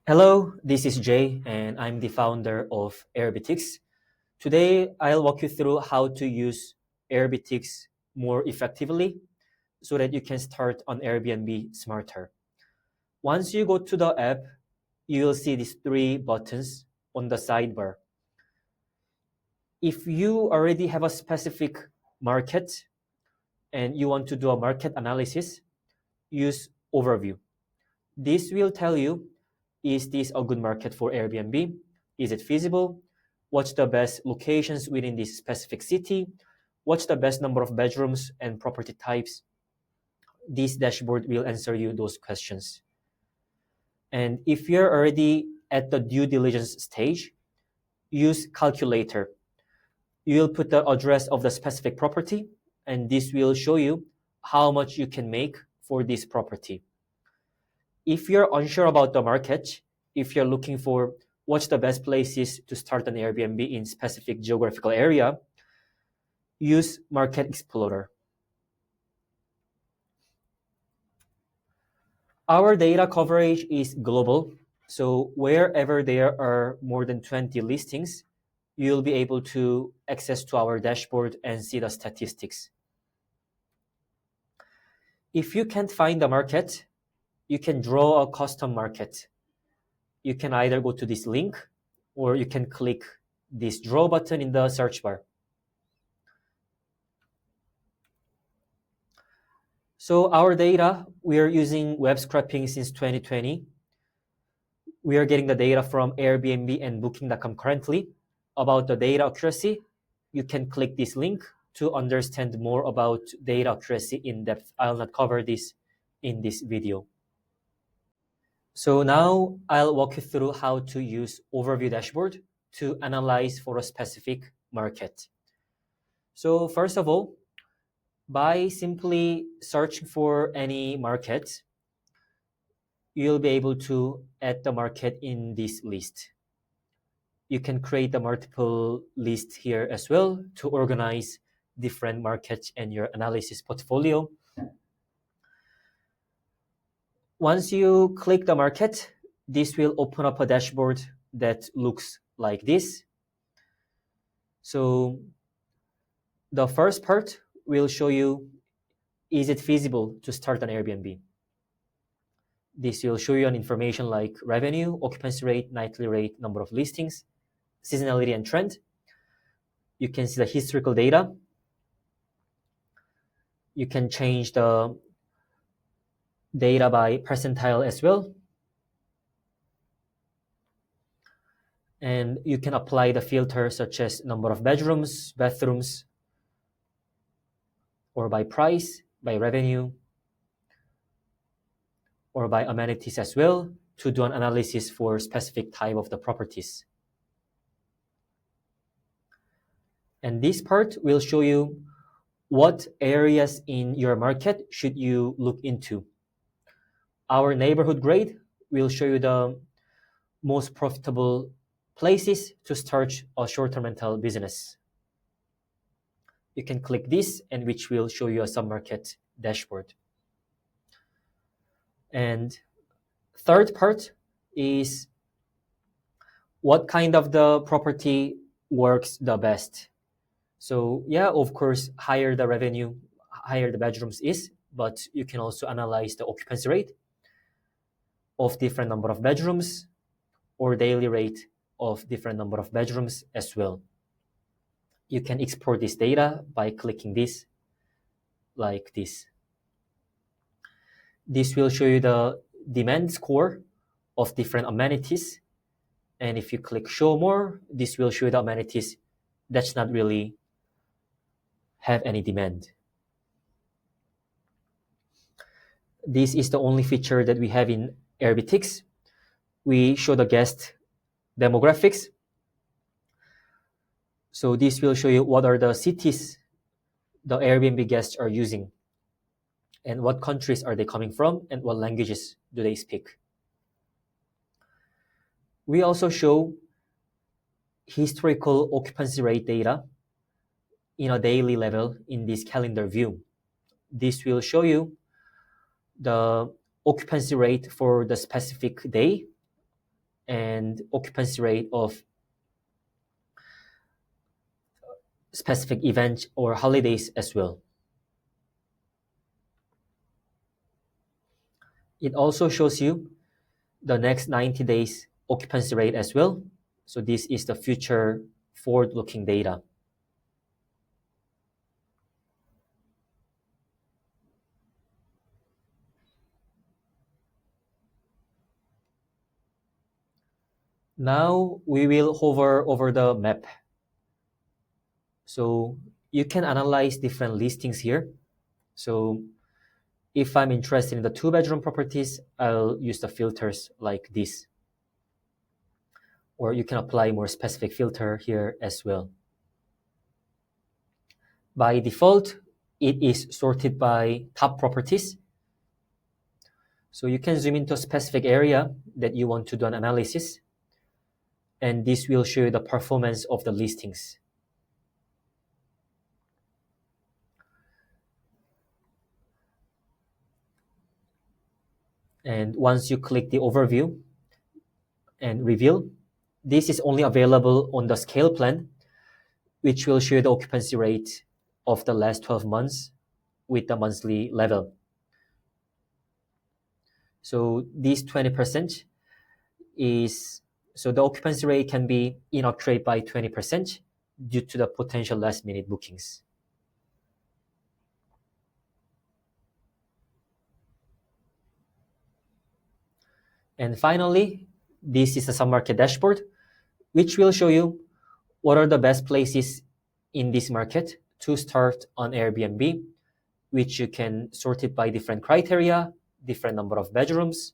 Hello, this is Jay, and I'm the founder of Airbtics. Today, I'll walk you through how to use Airbtics more effectively so that you can start on Airbnb smarter. Once you go to the app, you'll see these three buttons on the sidebar. If you already have a specific market and you want to do a market analysis, use Overview. This will tell you, is this a good market for Airbnb? Is it feasible? What's the best locations within this specific city? What's the best number of bedrooms and property types? This dashboard will answer you those questions. And if you're already at the due diligence stage, use Calculator. You'll put the address of the specific property, and this will show you how much you can make for this property. If you're unsure about the market, if you're looking for what's the best places to start an Airbnb in specific geographical area, use Market Explorer. Our data coverage is global, so wherever there are more than 20 listings, you'll be able to access to our dashboard and see the statistics. If you can't find the market, you can draw a custom market. You can either go to this link or you can click this draw button in the search bar. So our data, we are using web scraping since 2020. We are getting the data from Airbnb and Booking.com currently. About the data accuracy, you can click this link to understand more about data accuracy in depth. I'll not cover this in this video. So now I'll walk you through how to use Overview dashboard to analyze for a specific market. So first of all, by simply searching for any market, you'll be able to add the market in this list. You can create a multiple list here as well to organize different markets and your analysis portfolio. Once you click the market, this will open up a dashboard that looks like this. So the first part will show you, is it feasible to start an Airbnb? This will show you an information like revenue, occupancy rate, nightly rate, number of listings, seasonality and trend. You can see the historical data. You can change the data by percentile as well. And you can apply the filter such as number of bedrooms, bathrooms, or by price, by revenue, or by amenities as well to do an analysis for specific type of the properties. And this part will show you what areas in your market should you look into. Our neighborhood grade will show you the most profitable places to start a short-term rental business. You can click this, and which will show you a sub-market dashboard. And third part is what kind of the property works the best. So yeah, of course, higher the revenue, higher the bedrooms is, but you can also analyze the occupancy rate of different number of bedrooms or daily rate of different number of bedrooms as well. You can export this data by clicking this, like this. This will show you the demand score of different amenities. And if you click show more, this will show you the amenities that's not really have any demand. This is the only feature that we have in Airbtics. We show the guest demographics. So this will show you what are the cities the Airbnb guests are using and what countries are they coming from and what languages do they speak. We also show historical occupancy rate data in a daily level in this calendar view. This will show you the occupancy rate for the specific day and occupancy rate of specific events or holidays as well. It also shows you the next 90 days occupancy rate as well. So this is the future forward-looking data. Now we will hover over the map. So you can analyze different listings here. So if I'm interested in the 2-bedroom properties, I'll use the filters like this. Or you can apply more specific filter here as well. By default, it is sorted by top properties. So you can zoom into a specific area that you want to do an analysis, and this will show you the performance of the listings. And once you click the overview and reveal, this is only available on the scale plan, which will show the occupancy rate of the last 12 months with the monthly level. So this 20% is, so the occupancy rate can be inaccurate by 20% due to the potential last minute bookings. And finally, this is a sub-market dashboard, which will show you what are the best places in this market to start on Airbnb, which you can sort it by different criteria, different number of bedrooms,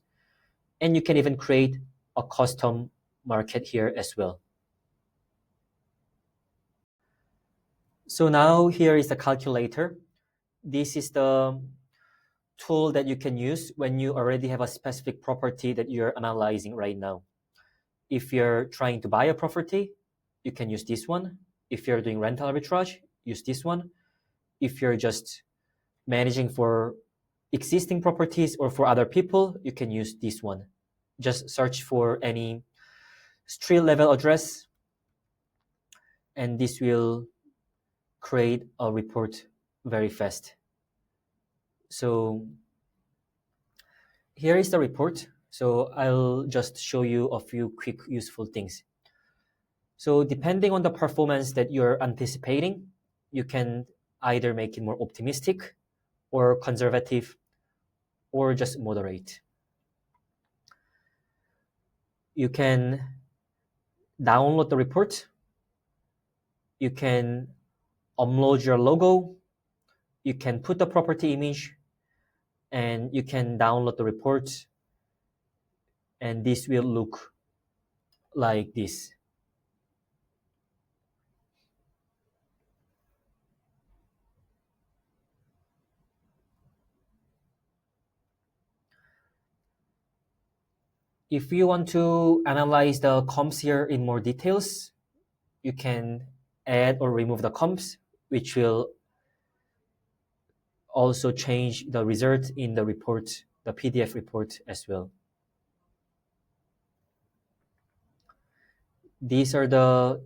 and you can even create a custom market here as well. So now here is the calculator. This is the tool that you can use when you already have a specific property that you're analyzing right now. If you're trying to buy a property, you can use this one. If you're doing rental arbitrage, use this one. If you're just managing for existing properties or for other people, you can use this one. Just search for any street level address, and this will create a report very fast. So here is the report. So I'll just show you a few quick useful things. So depending on the performance that you're anticipating, you can either make it more optimistic or conservative or just moderate. You can download the report. You can upload your logo. You can put the property image, and you can download the report, and this will look like this. If you want to analyze the comps here in more details, you can add or remove the comps, which will also change the result in the report, the PDF report as well. These are the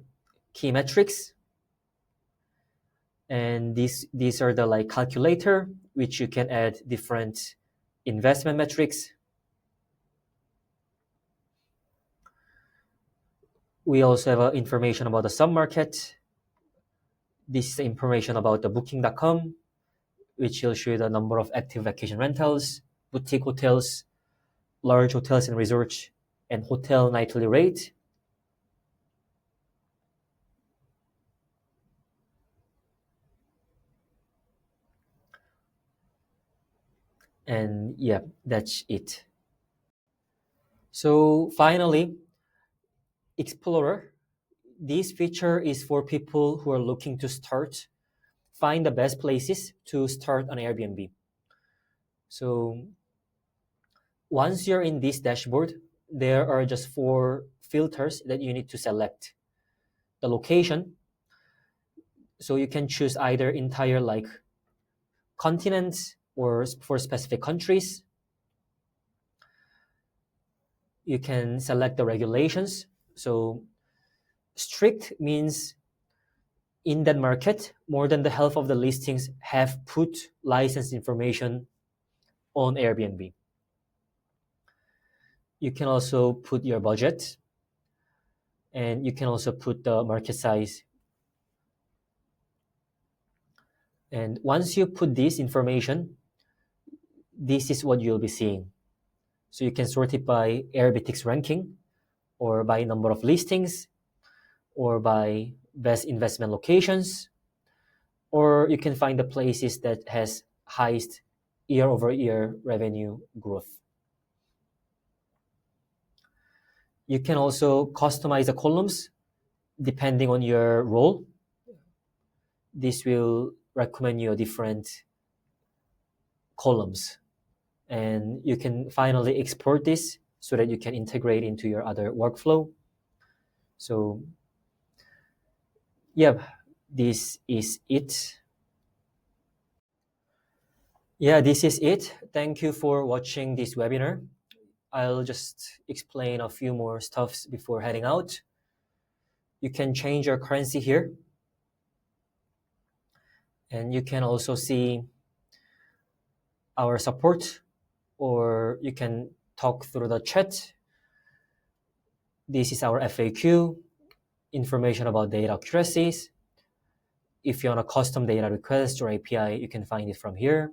key metrics, and these are the like calculator, which you can add different investment metrics. We also have information about the submarket. This is the information about the booking.com, which will show you the number of active vacation rentals, boutique hotels, large hotels and resorts, and hotel nightly rate. And yeah, that's it. So finally, Explorer. This feature is for people who are looking to find the best places to start on Airbnb. So once you're in this dashboard, there are just 4 filters that you need to select. The location. So you can choose either entire like continents or for specific countries. You can select the regulations. So strict means in that market, more than the half of the listings have put license information on Airbnb. You can also put your budget, and you can also put the market size. And once you put this information, this is what you'll be seeing. So you can sort it by Airbtics ranking, or by number of listings, or by best investment locations, or you can find the places that has highest year-over-year revenue growth. You can also customize the columns depending on your role. This will recommend you different columns, and you can finally export this so that you can integrate into your other workflow. So yeah, this is it. Yeah, this is it. Thank you for watching this webinar. I'll just explain a few more stuffs before heading out. You can change your currency here, and you can also see our support, or you can talk through the chat. This is our FAQ, information about data accuracies. If you want a custom data request or API, you can find it from here.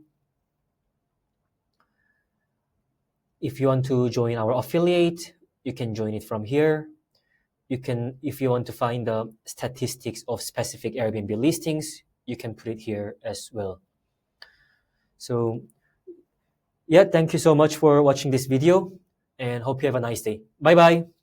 If you want to join our affiliate, you can join it from here. You can, if you want to find the statistics of specific Airbnb listings, you can put it here as well. So yeah, thank you so much for watching this video, and hope you have a nice day. Bye bye.